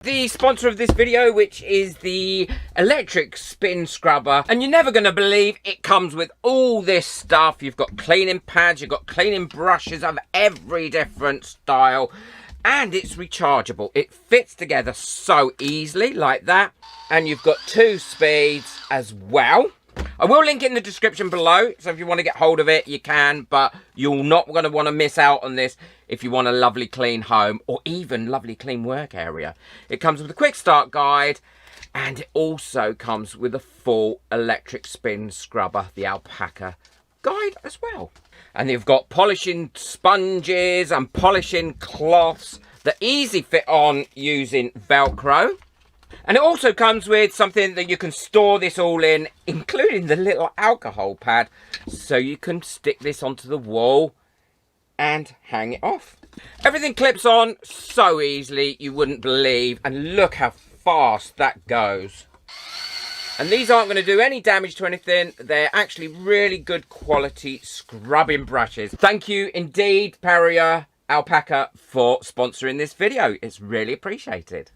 The sponsor of this video, which is the electric spin scrubber, and you're never going to believe it comes with all this stuff. You've got cleaning pads, you've got cleaning brushes of every different style, and it's rechargeable. It fits together so easily like that, and you've got 2 speeds as well. I will link it in the description below, so if you want to get hold of it, you can, but you're not going to want to miss out on this if you want a lovely clean home or even lovely clean work area. It comes with a quick start guide, and it also comes with a full electric spin scrubber, the Alpaka guide as well. And you've got polishing sponges and polishing cloths that easy fit on using Velcro. And it also comes with something that you can store this all in, including the little alcohol pad, so you can stick this onto the wall and hang it off. Everything clips on so easily you wouldn't believe, and look how fast that goes. And these aren't going to do any damage to anything. They're actually really good quality scrubbing brushes. Thank you indeed, PARRIOR Alpaka, for sponsoring this video. It's really appreciated.